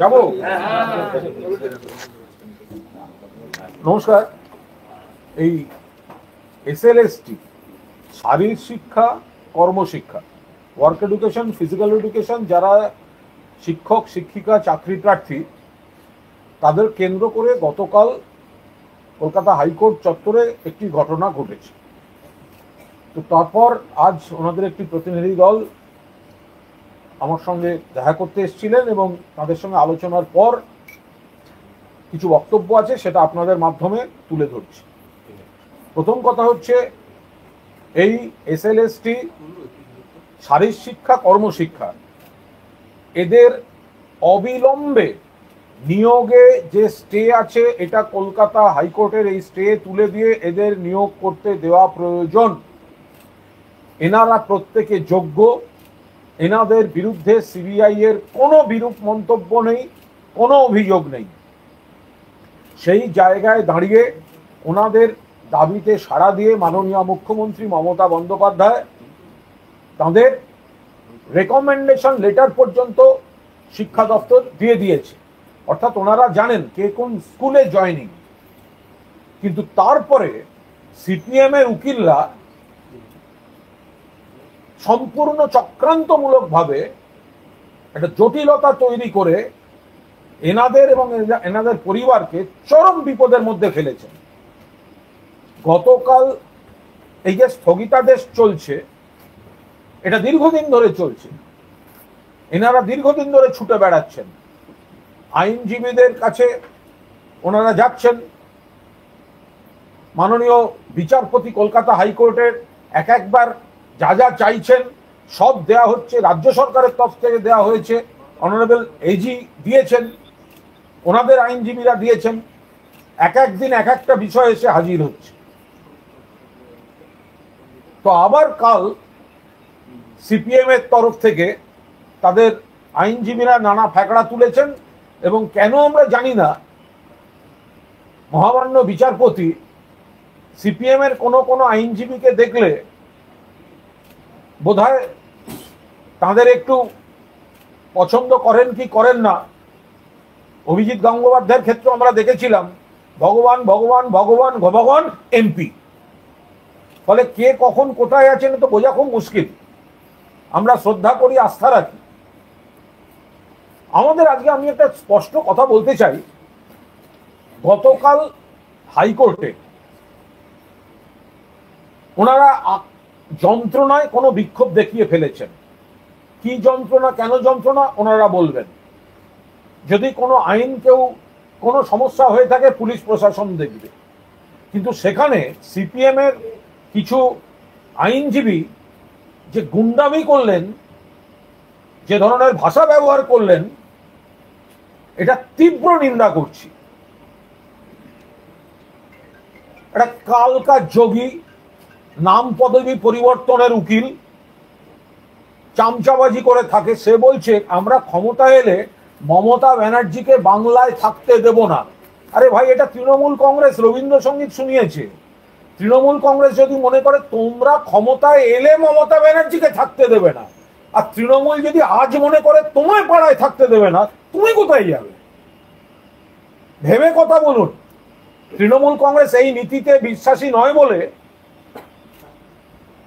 যাবো। নমস্কার। এই এসএলএসটি শারীরিক শিক্ষা, কর্মশিক্ষা, ওয়ার্ক এডুকেশন, ফিজিক্যাল এডুকেশন, যারা শিক্ষক শিক্ষিকা চাকরি প্রার্থী তাদের কেন্দ্র করে গতকাল কলকাতা হাইকোর্ট চত্বরে একটি ঘটনা ঘটেছে। তো তারপর আজ ওনাদের একটি প্রতিনিধি দল আমার সঙ্গে দেখা করতে এসেছিলেন এবং তাদের সঙ্গে আলোচনার পর কিছু বক্তব্য আছে, সেটা আপনাদের মাধ্যমে তুলে ধরছি। প্রথম কথা হচ্ছে, এই এসএলএসটি শারীরিক শিক্ষা, কর্মশিক্ষা, এদের অবিলম্বে নিয়োগে যে স্টে আছে, এটা কলকাতা হাইকোর্টের এই স্টে তুলে দিয়ে এদের নিয়োগ করতে দেওয়া প্রয়োজন। এনারা প্রত্যেকে যোগ্য, এনাদের বিরুদ্ধে সিবিআই এর কোনো বিরূপ মন্তব্য নেই, কোনো অভিযোগ নেই। সেই জায়গায় দাঁড়িয়ে ওনাদের দাবিতে সাড়া দিয়ে মাননীয় মুখ্যমন্ত্রী মমতা বন্দ্যোপাধ্যায় তাদের রেকমেন্ডেশন লেটার পর্যন্ত শিক্ষা দপ্তর দিয়ে দিয়েছে, অর্থাৎ ওনারা জানেন কে কোন স্কুলে জয়েনিং। কিন্তু তারপরে সিপিএম এর উকিলরা সম্পূর্ণ চক্রান্তমূলকভাবে একটা জটিলতা তৈরি করে এনাদের এবং এনাদের পরিবারকে চরম বিপদের মধ্যে ফেলেছেন। গতকাল এই যে স্থগিতাদেশ চলছে, এটা দীর্ঘদিন ধরে চলছে। এনারা দীর্ঘদিন ধরে ছুটে বেড়াচ্ছেন, আইনজীবীদের কাছে ওনারা যাচ্ছেন। মাননীয় বিচারপতি কলকাতা হাইকোর্টের একবার যা যা চাইছেন সব দেয়া হচ্ছে, রাজ্য সরকারের তরফ থেকে দেওয়া হয়েছে, অনারেবল এজি দিয়েছেন, ওনাদের আইনজীবীরা দিয়েছেন। এক একদিন এক একটা বিষয় এসে হাজির হচ্ছে। তো আবার কাল সিপিএম এর তরফ থেকে তাদের আইনজীবীরা নানা ফ্যাকড়া তুলেছেন এবং কেন আমরা জানি না, মহামান্য বিচারপতি সিপিএম এর কোনো আইনজীবীকে দেখলে বোধহয় তাদের একটু পছন্দ করেন কি করেন না। অভিজিৎ গঙ্গোপাধ্যায়ের ক্ষেত্রে আমরা দেখেছিলাম ভগবান ভগবান ভগবান ভগবান এমপি, ফলে কে কখন কোথায় আছেন তো বোঝা খুব মুশকিল। আমরা শ্রদ্ধা করি, আস্থা রাখি। আমাদের আজকে আমি একটা স্পষ্ট কথা বলতে চাই, গতকাল হাইকোর্টে ওনারা যন্ত্রণায় কোনো বিক্ষোভ দেখিয়ে ফেলেছেন। কি যন্ত্রণা, কেন যন্ত্রণা ওনারা বলবেন। যদি কোনো আইন কেউ কোনো সমস্যা হয়ে থাকে পুলিশ প্রশাসন দেখবে, কিন্তু সেখানে সিপিএম এর কিছু আইনজীবী যে গুন্ডামি করলেন, যে ধরনের ভাষা ব্যবহার করলেন, এটা তীব্র নিন্দা করছি। একটা কালকা যোগী, নাম পদবী পরিবর্তনের উকিল, চামচাবাজি করে থাকে, সে বলছে আমরা ক্ষমতায় এলে মমতা ব্যানার্জিকে বাংলায় থাকতে দেব না। আরে ভাই, এটা তৃণমূল কংগ্রেস রবীন্দ্রসঙ্গীত শুনিয়েছে। তৃণমূল কংগ্রেস যদি মনে করে তোমরা ক্ষমতায় এলে মমতা ব্যানার্জিকে থাকতে দেবে না, আর তৃণমূল যদি আজ মনে করে তোমায় পাড়ায় থাকতে দেবে না, তুমি কোথায় যাবে? ভেবে কথা বলুন। তৃণমূল কংগ্রেস এই নীতিতে বিশ্বাসী নয় বলে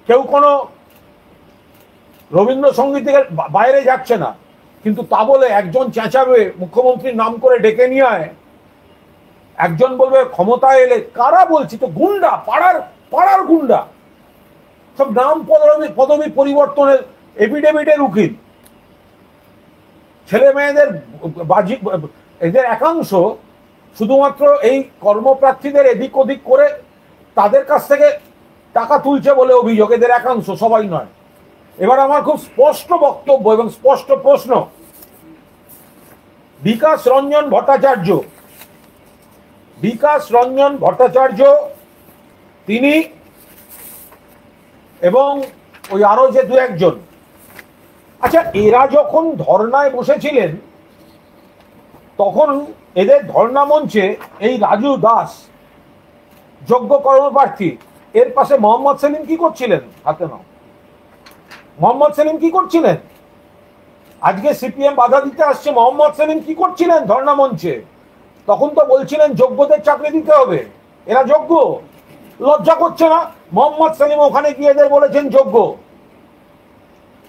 কেউ কোনো রবীন্দ্রসঙ্গীতের বাইরে যাচ্ছে না, কিন্তু তা বলে একজন চেঁচাবে মুখ্যমন্ত্রীর নাম করে ডেকে নিয়ে আয়, একজন বলবে ক্ষমতায় এলে। কারা বলছি তো? গুন্ডা, পাড়ার গুন্ডা, সব নাম পদবী পরিবর্তনের এফিডেভিটের উকিল। ছেলে মেয়েদের বাজি, এদের একাংশ শুধুমাত্র এই কর্মপ্রার্থীদের এদিক ওদিক করে তাদের কাছ থেকে টাকা তুলছে বলে অভিযোগ, এদের একাংশ, সবাই নয়। এবার আমার খুব স্পষ্ট বক্তব্য এবং স্পষ্ট প্রশ্ন। বিকাশ রঞ্জন ভট্টাচার্য তিনি এবং ওই আরো যে দু একজন, আচ্ছা, এরা যখন ধর্নায় বসেছিলেন তখন এদের ধর্না মঞ্চে এই রাজু দাস, যোগ্য কর্মপ্রার্থী, এর পাশে মোহাম্মদ সেলিম কি করছিলেন? হাতে নাও। মোহাম্মদ সেলিম কি করছিলেন? আজকে সিপিএম বাধা দিতে আসছে। মোহাম্মদ সেলিম কি করছিলেন ধর্ণা মঞ্চে? তখন তো বলছিলেন যোগ্যদের চাকরি দিতে হবে, এরা যোগ্য। লজ্জা করছে না? মোহাম্মদ সেলিম ওখানে গিয়ে এদের বলেছেন যোগ্য,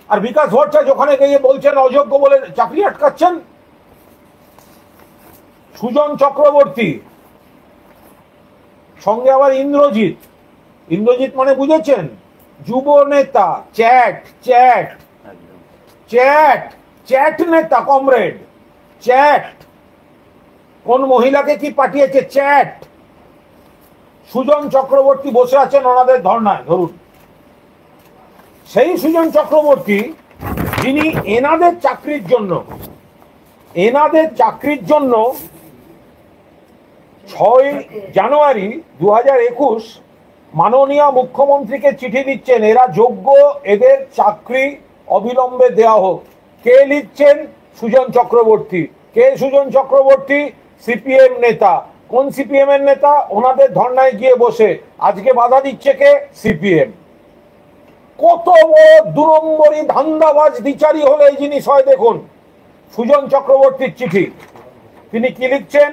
আর বিকাশ ভট্টাচার্য ওখানে গিয়ে বলছেন অযোগ্য বলে চাকরি আটকাচ্ছেন। সুজন চক্রবর্তী সঙ্গে আবার ইন্দ্রজিৎ। ইন্দ্রজিৎ মানে বুঝেছেন? যুব নেতা, চ্যাট চ্যাট চ্যাট চ্যাট নেতা, কমরেড চ্যাট। কোন মহিলাকে কি পাঠিয়েছে? চ্যাট। সুজন চক্রবর্তী বসে আছেন ওনাদের ধর্নায়। ধরুন সেই সুজন চক্রবর্তী, যিনি এনাদের চাকরির জন্য 6 জানুয়ারি 2021 মাননীয় মুখ্যমন্ত্রীকে চিঠি দিচ্ছেন, এরা যোগ্য, এদের চাকরি অবিলম্বে দেওয়া হোক। কে লিখছেন? সুজন চক্রবর্তী। কে সুজন চক্রবর্তী? সিপিএম নেতা। কোন সিপিএম এর নেতা? ওনাদের ধর্নায় গিয়ে বসে। আজকে বাধা দিচ্ছে কে? সিপিএম। কত বড় 2 নম্বরই ধান্দাবাজ দ্বিচারী হলে এই জিনিস হয় দেখুন। সুজন চক্রবর্তীর চিঠি, তিনি কি লিখছেন?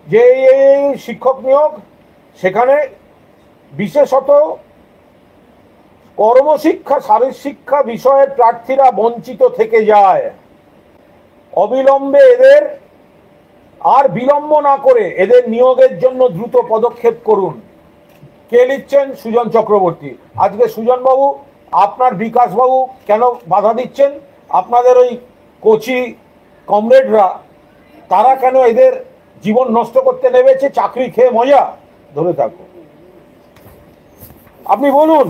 যে শিক্ষক নিয়োগ, সেখানে বিশেষত কর্মশিক্ষা, শারীরশিক্ষা বিষয়ের প্রার্থীরা বঞ্চিত থেকে যায়। অবিলম্বে এদের, আর বিলম্ব না করে এদের নিয়োগের জন্য দ্রুত পদক্ষেপ করুন। কে লিখছেন? সুজন চক্রবর্তী। আজকে সুজন বাবু, আপনার বিকাশ বাবু কেন বাধা দিচ্ছেন? আপনাদের ওই কোচি কমরেডরা, তারা কেন এদের জীবন নষ্ট করতে নেমেছে? চাকরি খেয়ে মজা? ধরে থাকো, আপনি বলুন।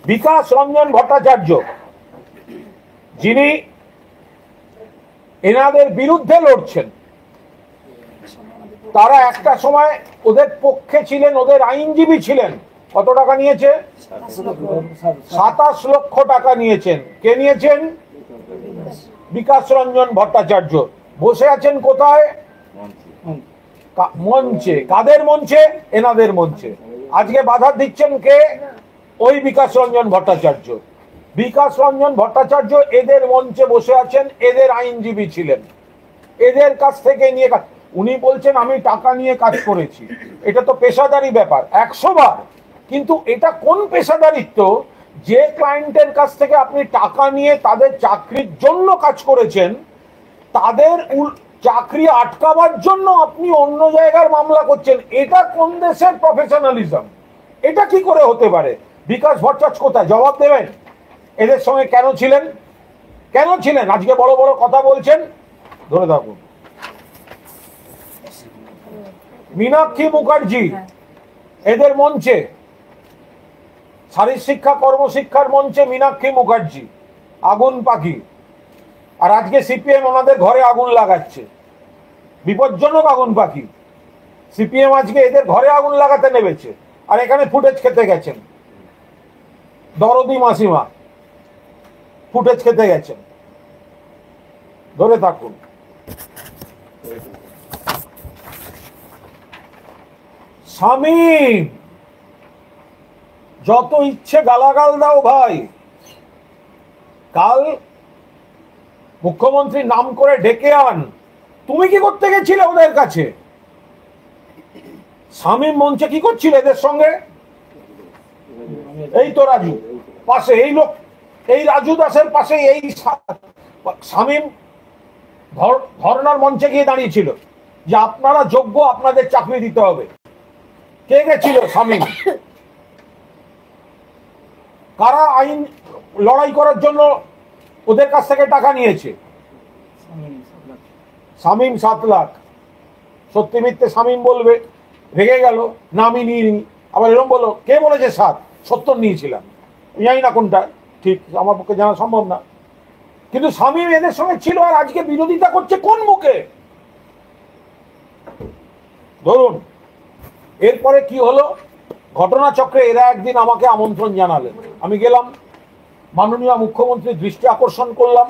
বিকাশ রঞ্জন ভট্টাচার্য, যিনি এনাদের বিরুদ্ধে লড়ছেন, তারা একটা সময় ওদের পক্ষে ছিলেন, ওদের আইনজীবী ছিলেন। কত টাকা নিয়েছে? 27 লক্ষ টাকা নিয়েছেন। কে নিয়েছেন? বিকাশ রঞ্জন ভট্টাচার্য। বসে আছেন কোথায়? মঞ্চে। কাদের মঞ্চে? এনাদের মঞ্চে। আজকে বাধা দিচ্ছেন কে? ওই বিকাশ রঞ্জন ভট্টাচার্য। বিকাশ রঞ্জন ভট্টাচার্য এদের মঞ্চে বসে আছেন, এদের আইনজীবী ছিলেন। এদের কাছ থেকে নিয়ে উনি বলছেন আমি টাকা নিয়ে কাজ করেছি। এটা তো পেশাদারি ব্যাপার 100 বার। কিন্তু এটা কোন পেশাদারিত্ব? যে ক্লায়েন্টের কাছ থেকে আপনি টাকা নিয়ে তাদের চাকরির জন্য কাজ করেছেন, তাদের চাকরি আটকাবার জন্য আপনি অন্য জায়গার মামলা করছেন। এটা কোন দেশের প্রফেশনালিজম? এটা কি করে হতে পারে? বিকাশ ভট্টাচার্য কোথায়? জবাব দেবেন। এদের সঙ্গে কেন ছিলেন? কেন ছিলেন? আজকে বড় বড় কথা বলছেন। ধরে থাকুন। মীনাক্ষী মুখার্জি এদের মঞ্চে, শারীরশিক্ষা কর্মশিক্ষার মঞ্চে মীনাক্ষী মুখার্জি আগুন পাখি। আর আজকে সিপিএম ওনাদের ঘরে আগুন লাগাচ্ছে। বিপজ্জনক আগুন পাখি। সিপিএম আজকে এদের ঘরে আগুন লাগাতে নেমেছে, আর এখানে ফুটেজ খেতে গেছেন। দরদি মাসিমা ফুটেজ খেতে গেছেন। ধরে থাকুন। শামীম, যত ইচ্ছে গালাগাল দাও ভাই। কাল মুখ্যমন্ত্রী নাম করে ডেকে আন। তুমি কি করতে গেছিলে ওদের কাছে? শামীম মঞ্চে কি করছিল এদের সঙ্গে? এই তো রাজু পাশে, এই লোক, এই রাজু দাসের পাশে এই শামীম ধর্নার মঞ্চে গিয়ে দাঁড়িয়েছিল যে আপনারা যোগ্য, আপনাদের চাকরি দিতে হবে। কে গেছিল? শামীম। কারা আইন লড়াই করার জন্য ওদের কাছ থেকে টাকা নিয়েছে? শামীম 7 লাখ। সত্যি মিথ্যে শামীম বলবে, রেগে গেল, না আমি নিইনি। আবার এরকম বললো, কে বলেছে 7? 70 নিয়েছিলাম। জানি না কোনটা ঠিক, আমার পক্ষে জানা সম্ভব না। কিন্তু শামীম এদের সঙ্গে ছিল, আর আজকে বিরোধিতা করছে কোন মুখে? ধরুন এরপরে কি হলো ঘটনাচক্রে। এরা একদিন আমাকে আমন্ত্রণ জানালেন, আমি গেলাম। মাননীয় মুখ্যমন্ত্রীর দৃষ্টি আকর্ষণ করলাম।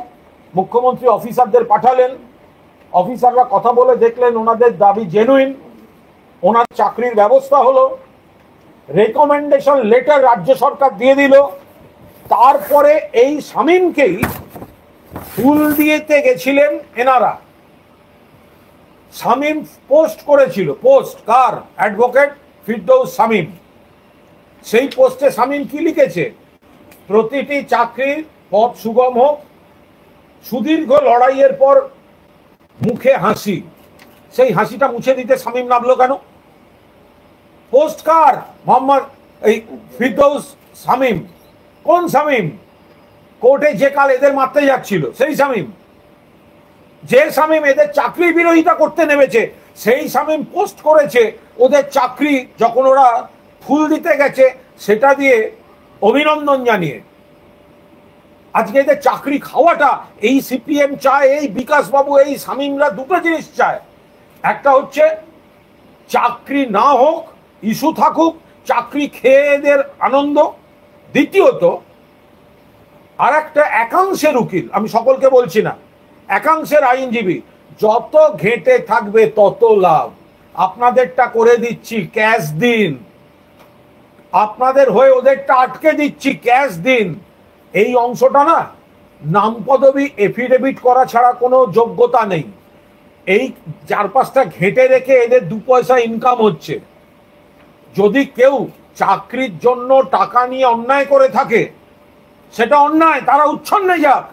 মুখ্যমন্ত্রী অফিসারদের পাঠালেন। অফিসাররা কথা বলে দেখলেন ওনাদের দাবি জেনুইন। ওনার চাকরির ব্যবস্থা হলো। রেকমেন্ডেশন লেটার রাজ্য সরকার দিয়ে দিল। তারপরে এই শামীমকেই ফুল দিয়েতে গেছিলেন এনারা। শামীম পোস্ট করেছিল, পোস্ট কার? অ্যাডভোকেট ফিরদৌস শামীম। সেই পোস্টে শামীম কি লিখেছে? প্রতিটি চাকরির পথ সুগম হোক, সুদীর্ঘ লড়াইয়ের পর মুখে হাসি। সেই হাসিটা মুছে দিতে শামীম নামলো কেন? পোস্ট কার? মোহাম্মদ এই ফিরদৌস শামীম। কোন শামীম? কোর্টে যে কাল এদের মারতে যাচ্ছিল সেই শামীম। যে শামীম এদের চাকরি বিরোধিতা করতে নেমেছে সেই শামীম পোস্ট করেছে ওদের চাকরি যখন ওরা ফুল দিতে গেছে সেটা দিয়ে অভিনন্দন জানিয়ে। আজকে এদের চাকরি খাওয়াটা এই সিপিএম চায়, এই বিকাশ বাবু, এই শামীমরা দুটো জিনিস চায়। একটা হচ্ছে চাকরি না হোক, ইস্যু থাকুক, চাকরি খেয়ে এদের আনন্দ। দ্বিতীয়ত আর একটা একাংশের উকিল, আমি সকলকে বলছি না, একাংশের আইনজীবী যত ঘেঁটে থাকবে তত লাভ। আপনাদেরটা করে দিচ্ছি, ক্যাশ দিন। আপনাদের হয়ে ওদেরটা আটকে দিচ্ছি, ক্যাশ দিন। এই অংশটা না, নাম পদবি এফিডেভিট করা ছাড়া কোনো যোগ্যতা নেই। এই 4-5টা ঘেঁটে রেখে এদের 2 পয়সা ইনকাম হচ্ছে। যদি কেউ চাকরির জন্য টাকা নিয়ে অন্যায় করে থাকে সেটা অন্যায়, তারা উচ্ছন্নে যাক।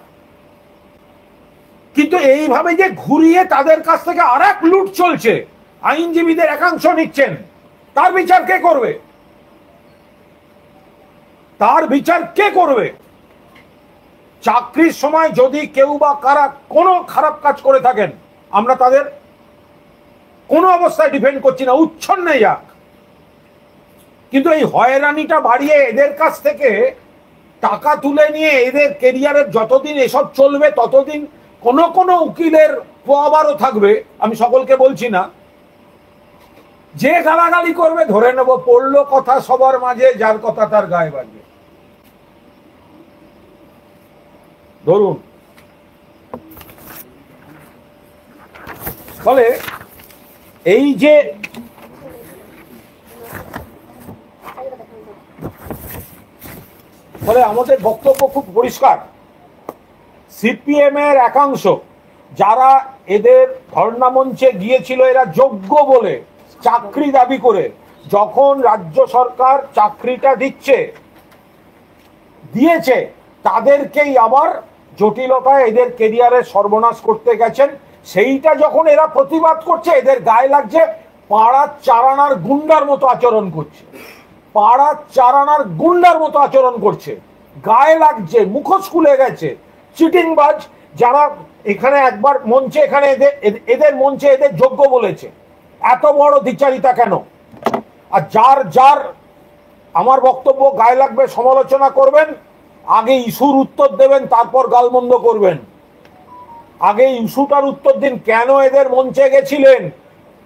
কিন্তু এইভাবে যে ঘুরিয়ে তাদের কাছ থেকে আর এক লুট চলছে, আইনজীবীদের একাংশ নিচ্ছেন, তার বিচার কে করবে? তার বিচার কে করবে? চাকরির সময় যদি কেউ বা কারা কোনো খারাপ কাজ করে থাকেন, আমরা তাদের কোনো অবস্থায় ডিফেন্ড করছি না, উচ্ছন্নে যাক। কিন্তু এই হয়রানিটা বাড়িয়ে এদের কাছ থেকে টাকা তুলে নিয়ে এদের কেরিয়ারের যতদিন এসব চলবে ততদিন কোনো কোনো উকিলের পোয়াবারও থাকবে। আমি সকলকে বলছি না, যে গালাগালি করবে ধরে নেব, পড়লো কথা সবার মাঝে, যার কথা তার গায়ে বাজবে। ধরুন, ফলে এই যে ফলে আমাদের বক্তব্য খুব পরিষ্কার। সিপিএম এর একাংশ যারা এদের ধর্ণা মঞ্চে গিয়েছিল, এরা যোগ্য বলে চাকরি দাবি করে, যখন রাজ্য সরকার চাকরিটা দিয়েছে তাদেরকেই আবার জটিলতায় এদের কেরিয়ারের সর্বনাশ করতে গেছেন। সেইটা যখন এরা প্রতিবাদ করছে, এদের গায়ে লাগছে পাড়ার চারানার গুন্ডার মতো আচরণ করছে। পাড়ার চারানার গুন্ডার মতো আচরণ করছে, গায়ে লাগছে, মুখোশ খুলে গেছে। চিটিংবাজ যারা এখানে একবার মঞ্চে, এখানে এদের মঞ্চে এদের যোগ্য বলেছে, এত বড় দ্বিচারিতা কেন? আর যার যার আমার বক্তব্য গায়ে লাগবে সমালোচনা করবেন, আগে ইস্যুর উত্তর দেবেন, তারপর গালমন্দ করবেন। আগে ইস্যুটার উত্তর দিন, কেন এদের মঞ্চে গেছিলেন।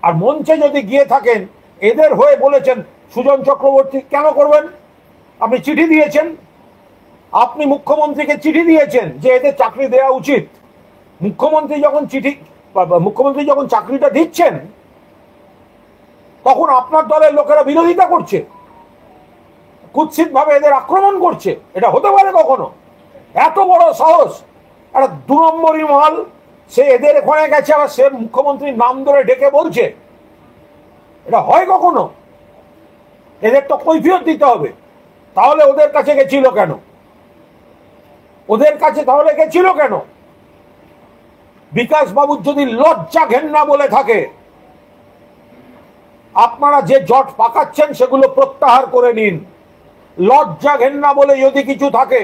আর মঞ্চে যদি গিয়ে থাকেন, এদের হয়ে বলেছেন সুজন চক্রবর্তী, কেন করবেন? আপনি চিঠি দিয়েছেন, আপনি মুখ্যমন্ত্রীকে চিঠি দিয়েছেন যে এদের চাকরি দেওয়া উচিত। মুখ্যমন্ত্রী যখন চাকরিটা দিচ্ছেন তখন আপনার দলের লোকেরা বিরোধিতা করছে, কুৎসিত ভাবে এদের আক্রমণ করছে। এটা হতে পারে কখনো? এত বড় সাহস! একটা 2 নম্বরই মাল, সে এদের ওখানে গেছে, আবার সে মুখ্যমন্ত্রীর নাম ধরে ডেকে বলছে। এটা হয় কখনো? এদের তো কৈফিয়ত দিতে হবে। তাহলে ওদের কাছে গেছিল কেন? ওদের কাছে তাহলে গেছিল কেন? বিকাশ বাবুর যদি লজ্জা ঘেন্না বলে থাকে, আপনারা যে জট পাকাচ্ছেন সেগুলো প্রত্যাহার করে নিন। লজ্জা ঘেন্না বলে যদি কিছু থাকে,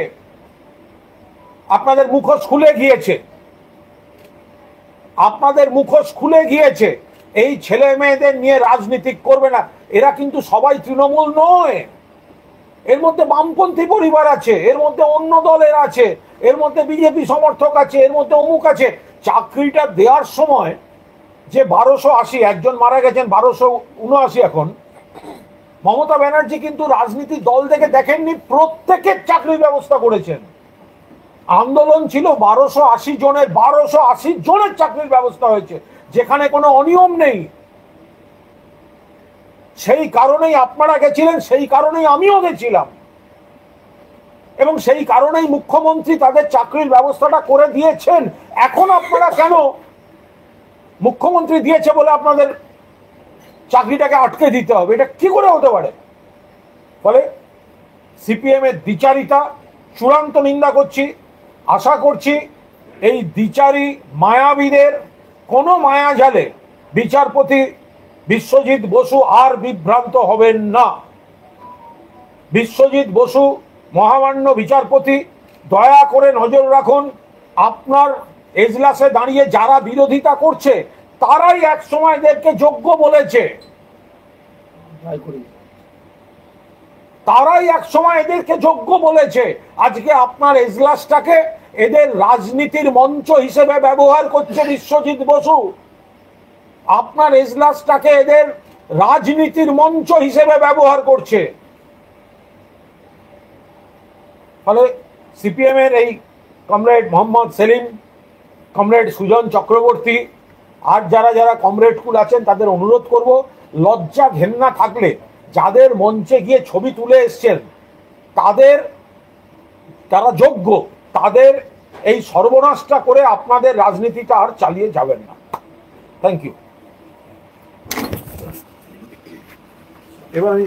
আপনাদের মুখোশ খুলে গিয়েছে, আপনাদের মুখোশ খুলে গিয়েছে। এই ছেলে মেয়েদের নিয়ে রাজনীতি করবে না। এরা কিন্তু সবাই তৃণমূল নয়, এর মধ্যে বামপন্থী পরিবার আছে, এর মধ্যে অন্য দলের আছে, এর মধ্যে বিজেপি সমর্থক আছে, এর মধ্যে অমুক আছে। চাকরিটা দেওয়ার সময় যে 1280, একজন মারা গেছেন 1279 এখন, মমতা ব্যানার্জি কিন্তু রাজনীতি দল থেকে দেখেননি, প্রত্যেকের চাকরির ব্যবস্থা করেছেন। আন্দোলন ছিল 1280 জনের, 1280 জনের চাকরির ব্যবস্থা হয়েছে, যেখানে কোনো অনিয়ম নেই। সেই কারণেই আপনারা গেছিলেন, সেই কারণেই আমিও গেছিলাম। এবং সেই কারণেই মুখ্যমন্ত্রী তাদের চাকরির ব্যবস্থাটা করে দিয়েছেন। এখন আপনারা কেন মুখ্যমন্ত্রী দিয়েছে বলে আপনাদের চাকরিটাকে আটকে দিতে হবে? এটা কি করে হতে পারে? ফলে সিপিএম এর দ্বিচারিতা চূড়ান্ত নিন্দা করছি। আশা করছি এই দ্বিচারী মায়াবীদের কোনো মায়াজালে বিচারপতি বিশ্বজিৎ বসু আর বিভ্রান্ত হবেন না। বিশ্বজিৎ বসু মহামান্য বিচারপতি, দয়া করে নজর রাখুন। আপনার এজলাসে দাঁড়িয়ে যারা বিরোধিতা করছে তারাই এক সময় এদেরকে যোগ্য বলেছে, তারাই এক সময় এদেরকে যোগ্য বলেছে। আজকে আপনার এজলাসটাকে এদের রাজনীতির মঞ্চ হিসেবে ব্যবহার করছে বিশ্বজিৎ বসু। আপনার এজলাসটাকে এদের রাজনীতির মঞ্চ হিসেবে ব্যবহার করছে। ফলে সিপিএম এর এই কমরেড মোহাম্মদ সেলিম, কমরেড সুজন চক্রবর্তী আর যারা যারা কমরেডকুল আছেন তাদের অনুরোধ করব, লজ্জা ঘেন্না থাকলে যাদের মঞ্চে গিয়ে ছবি তুলে এসছেন তারা যোগ্য, তাদের এই সর্বনাশটা করে আপনাদের রাজনীতিটা আর চালিয়ে যাবেন না। Thank you. এবার আমি